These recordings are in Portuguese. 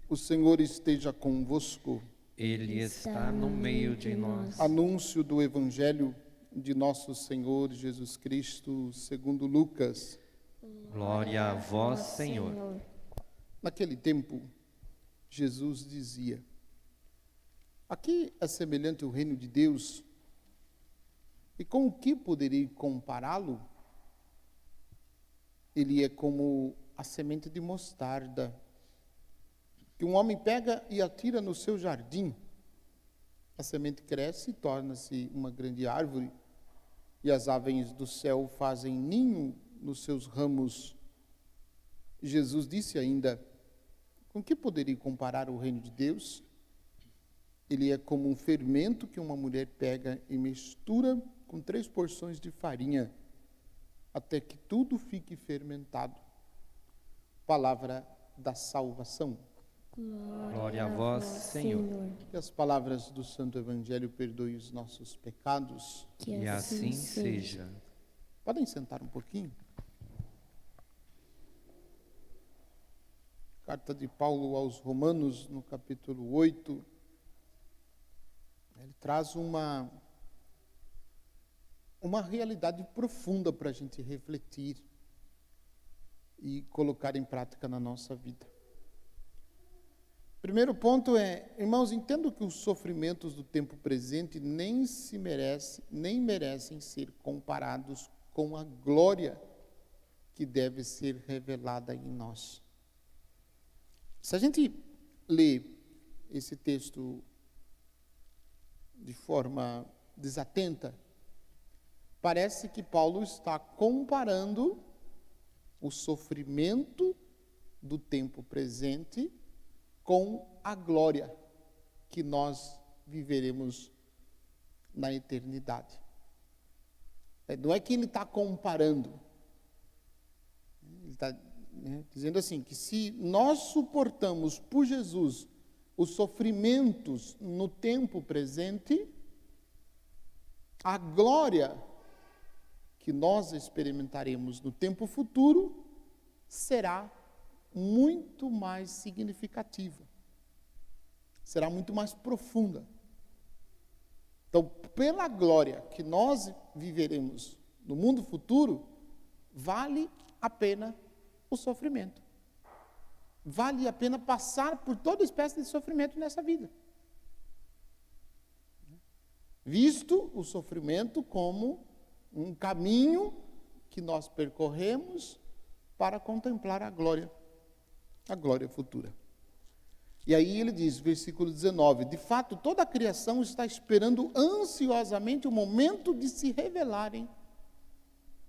O Senhor esteja convosco. Ele está no meio de nós. Anúncio do Evangelho de nosso Senhor Jesus Cristo, segundo Lucas. Glória a vós, Senhor. Naquele tempo, Jesus dizia: aqui é semelhante ao reino de Deus, e com o que poderei compará-lo? Ele é como a semente de mostarda, que um homem pega e atira no seu jardim. A semente cresce e torna-se uma grande árvore, e as aves do céu fazem ninho nos seus ramos. Jesus disse ainda: com que poderia comparar o reino de Deus? Ele é como um fermento que uma mulher pega e mistura com 3 porções de farinha, até que tudo fique fermentado. Palavra da salvação. Glória a vós, Senhor. Que as palavras do Santo Evangelho perdoem os nossos pecados. E assim seja. Podem sentar um pouquinho? Carta de Paulo aos Romanos, no capítulo 8. Ele traz uma realidade profunda para a gente refletir e colocar em prática na nossa vida. Primeiro ponto é, irmãos, entendo que os sofrimentos do tempo presente nem merecem ser comparados com a glória que deve ser revelada em nós. Se a gente lê esse texto de forma desatenta, parece que Paulo está comparando o sofrimento do tempo presente com a glória que nós viveremos na eternidade. Não é que ele está comparando. Ele está dizendo assim, que se nós suportamos por Jesus os sofrimentos no tempo presente, a glória que nós experimentaremos no tempo futuro será muito mais significativa, será muito mais profunda. Então, pela glória que nós viveremos no mundo futuro, vale a pena o sofrimento. Vale a pena passar por toda espécie de sofrimento nessa vida. Visto o sofrimento como um caminho que nós percorremos para contemplar a glória futura. E aí ele diz, versículo 19, de fato, toda a criação está esperando ansiosamente o momento de se revelarem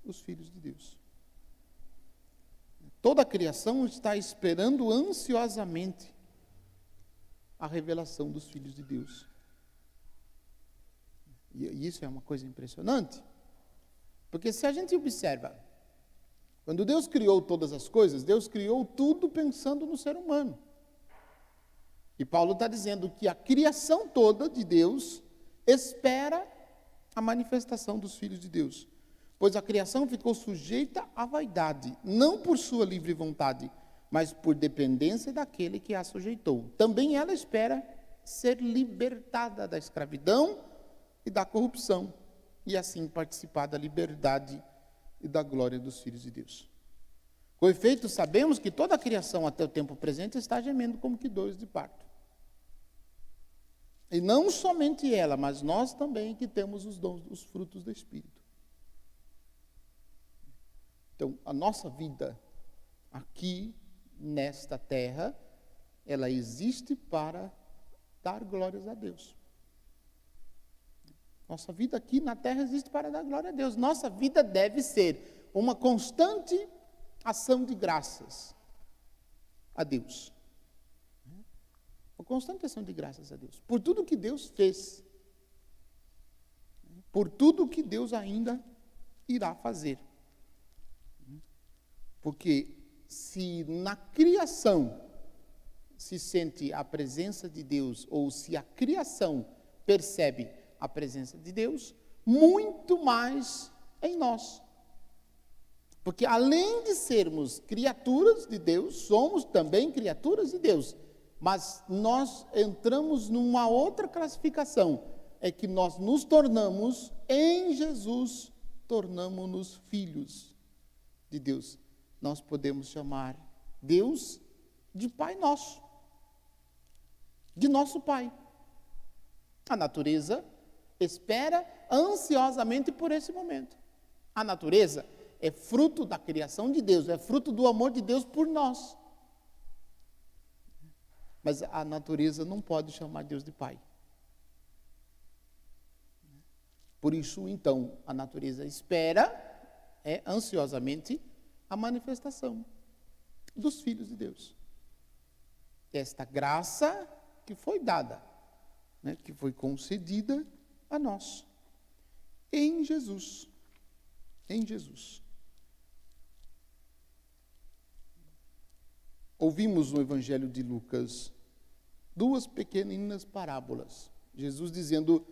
os filhos de Deus. Toda a criação está esperando ansiosamente a revelação dos filhos de Deus. E isso é uma coisa impressionante, porque se a gente observa, quando Deus criou todas as coisas, Deus criou tudo pensando no ser humano. E Paulo está dizendo que a criação toda de Deus espera a manifestação dos filhos de Deus. Pois a criação ficou sujeita à vaidade, não por sua livre vontade, mas por dependência daquele que a sujeitou. Também ela espera ser libertada da escravidão e da corrupção, e assim participar da liberdade e da glória dos filhos de Deus. Com efeito, sabemos que toda a criação até o tempo presente está gemendo como que dores de parto. E não somente ela, mas nós também que temos os dons, os frutos do Espírito. Então, a nossa vida aqui, nesta terra, ela existe para dar glórias a Deus. Nossa vida aqui na terra existe para dar glória a Deus. Nossa vida deve ser uma constante ação de graças a Deus. Uma constante ação de graças a Deus. Por tudo que Deus fez. Por tudo que Deus ainda irá fazer. Porque se na criação se sente a presença de Deus, ou se a criação percebe a presença de Deus, muito mais em nós. Porque além de sermos criaturas de Deus, somos também criaturas de Deus. Mas nós entramos numa outra classificação, é que nós nos tornamos, em Jesus, tornamos-nos filhos de Deus. Nós podemos chamar Deus de Pai nosso, de nosso Pai. A natureza espera ansiosamente por esse momento. A natureza é fruto da criação de Deus, é fruto do amor de Deus por nós. Mas a natureza não pode chamar Deus de Pai. Por isso, então, a natureza espera ansiosamente a manifestação dos filhos de Deus. Esta graça que foi dada, que foi concedida a nós, em Jesus. Em Jesus. Ouvimos no Evangelho de Lucas 2 pequeninas parábolas. Jesus dizendo: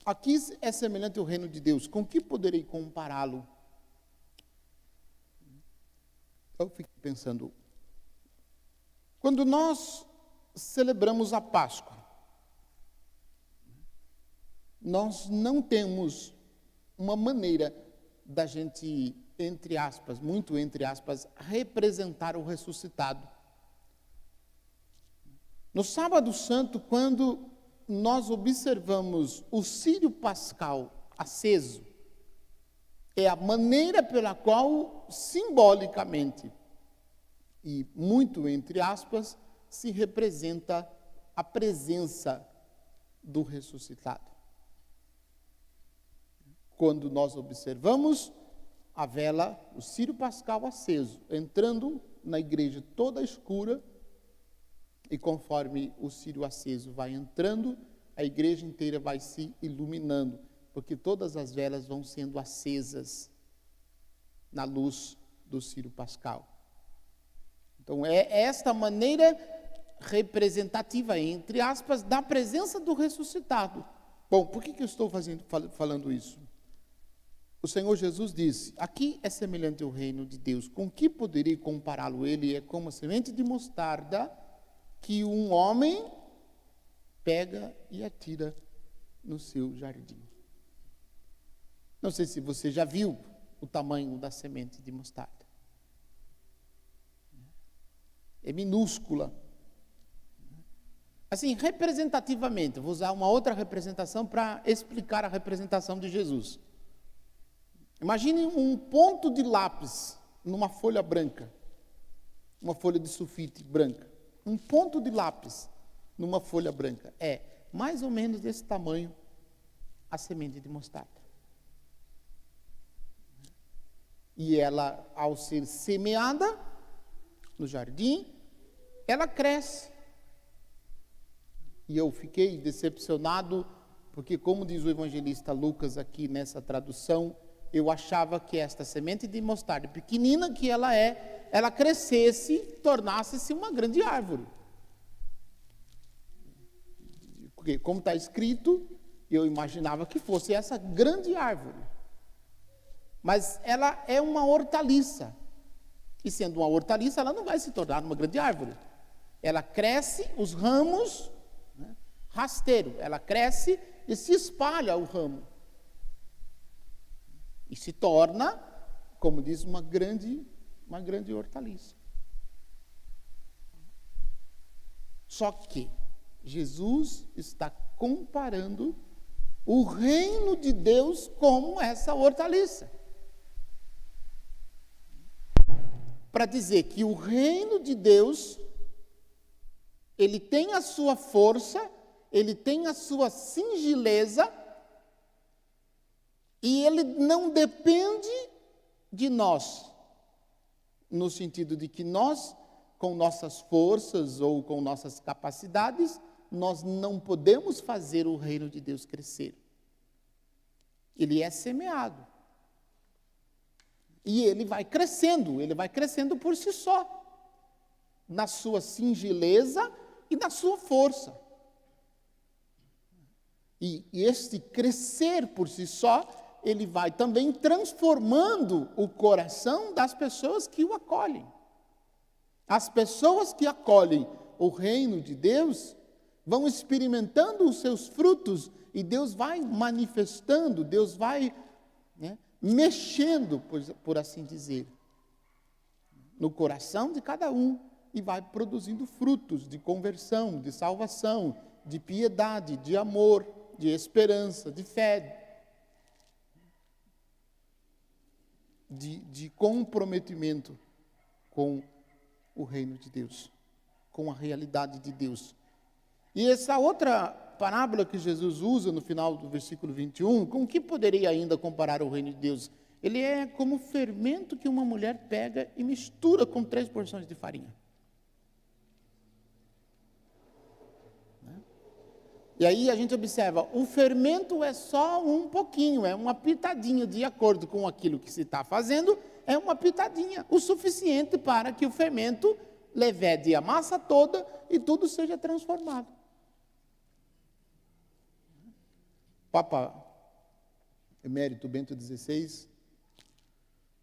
aqui é semelhante ao reino de Deus, com que poderei compará-lo? Eu fiquei pensando, quando nós celebramos a Páscoa, nós não temos uma maneira da gente, entre aspas, muito entre aspas, representar o ressuscitado. No Sábado Santo, quando nós observamos o círio pascal aceso, é a maneira pela qual, simbolicamente, e muito entre aspas, se representa a presença do ressuscitado. Quando nós observamos a vela, o círio pascal aceso, entrando na igreja toda escura, e conforme o círio aceso vai entrando, a igreja inteira vai se iluminando, porque todas as velas vão sendo acesas na luz do círio pascal. Então, é esta maneira representativa, entre aspas, da presença do ressuscitado. Bom, por que eu estou falando isso? O Senhor Jesus disse: aqui é semelhante ao reino de Deus. Com que poderei compará-lo? Ele é como a semente de mostarda que um homem pega e atira no seu jardim. Não sei se você já viu o tamanho da semente de mostarda. É minúscula. Assim, representativamente, vou usar uma outra representação para explicar a representação de Jesus. Imagine um ponto de lápis numa folha branca, uma folha de sulfite branca. Um ponto de lápis numa folha branca é mais ou menos desse tamanho a semente de mostarda. E ela, ao ser semeada no jardim, ela cresce. E eu fiquei decepcionado, porque, como diz o evangelista Lucas aqui nessa tradução, eu achava que esta semente de mostarda, pequenina que ela crescesse, tornasse-se uma grande árvore. Porque, como está escrito, eu imaginava que fosse essa grande árvore. Mas ela é uma hortaliça. E sendo uma hortaliça, ela não vai se tornar uma grande árvore. Ela cresce, os ramos, rasteiro, ela cresce e se espalha o ramo. E se torna, como diz, uma grande hortaliça. Só que Jesus está comparando o reino de Deus com essa hortaliça. Para dizer que o reino de Deus, ele tem a sua força, ele tem a sua singeleza, e ele não depende de nós, no sentido de que nós, com nossas forças ou com nossas capacidades, nós não podemos fazer o reino de Deus crescer. Ele é semeado. E ele vai crescendo por si só, na sua singeleza e na sua força. E este crescer por si só, ele vai também transformando o coração das pessoas que o acolhem. As pessoas que acolhem o reino de Deus, vão experimentando os seus frutos, e Deus vai manifestando, Deus vai, né, mexendo, por assim dizer, no coração de cada um, e vai produzindo frutos de conversão, de salvação, de piedade, de amor, de esperança, de fé, de comprometimento com o reino de Deus, com a realidade de Deus. E essa outra parábola que Jesus usa no final do versículo 21, com que poderia ainda comparar o reino de Deus? Ele é como o fermento que uma mulher pega e mistura com 3 porções de farinha. E aí a gente observa, o fermento é só um pouquinho, é uma pitadinha, de acordo com aquilo que se está fazendo, é uma pitadinha, o suficiente para que o fermento levede a massa toda e tudo seja transformado. Papa Emérito Bento XVI,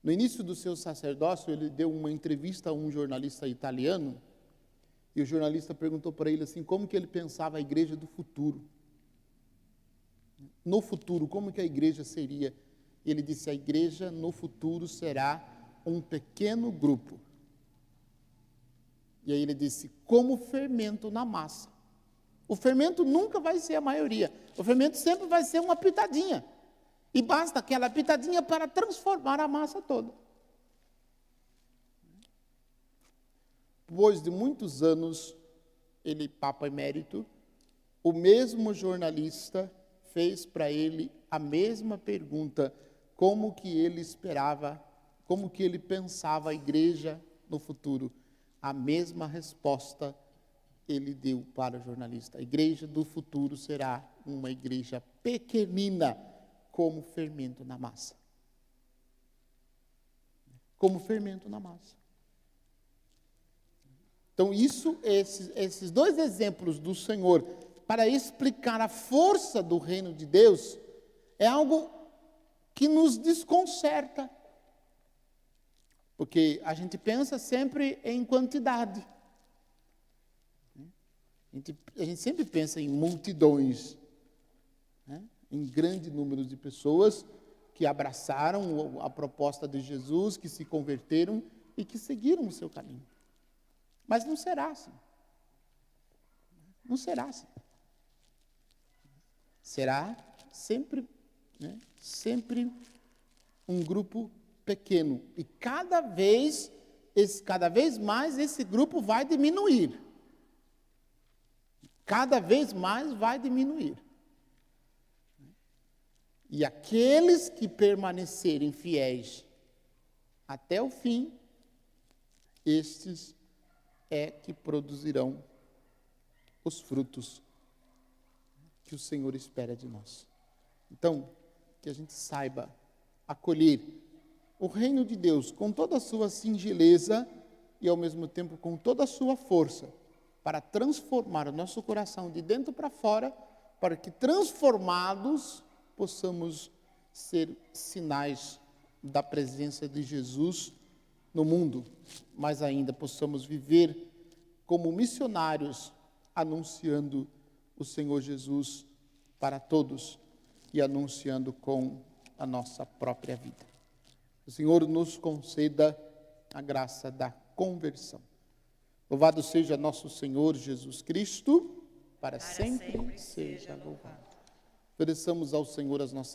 no início do seu sacerdócio, ele deu uma entrevista a um jornalista italiano, e o jornalista perguntou para ele assim, como que ele pensava a igreja do futuro. No futuro, como que a igreja seria? Ele disse, a igreja no futuro será um pequeno grupo. E aí ele disse, como fermento na massa. O fermento nunca vai ser a maioria. O fermento sempre vai ser uma pitadinha. E basta aquela pitadinha para transformar a massa toda. Depois de muitos anos, ele, Papa Emérito, o mesmo jornalista fez para ele a mesma pergunta, como que ele esperava, como que ele pensava a igreja no futuro. A mesma resposta ele deu para o jornalista. A igreja do futuro será uma igreja pequenina, como fermento na massa. Como fermento na massa. Então, esses 2 exemplos do Senhor, para explicar a força do reino de Deus, é algo que nos desconcerta. Porque a gente pensa sempre em quantidade. A gente sempre pensa em multidões, né? Em grande número de pessoas que abraçaram a proposta de Jesus, que se converteram e que seguiram o seu caminho. Mas não será assim. Não será assim. Será sempre, né, sempre um grupo pequeno. E cada vez mais esse grupo vai diminuir. Cada vez mais vai diminuir. E aqueles que permanecerem fiéis até o fim, estes é que produzirão os frutos que o Senhor espera de nós. Então, que a gente saiba acolher o reino de Deus com toda a sua singeleza e ao mesmo tempo com toda a sua força, para transformar o nosso coração de dentro para fora, para que transformados possamos ser sinais da presença de Jesus no mundo, mas ainda possamos viver como missionários, anunciando o Senhor Jesus para todos e anunciando com a nossa própria vida. O Senhor nos conceda a graça da conversão. Louvado seja nosso Senhor Jesus Cristo, para sempre seja louvado. Ofereçamos ao Senhor as nossas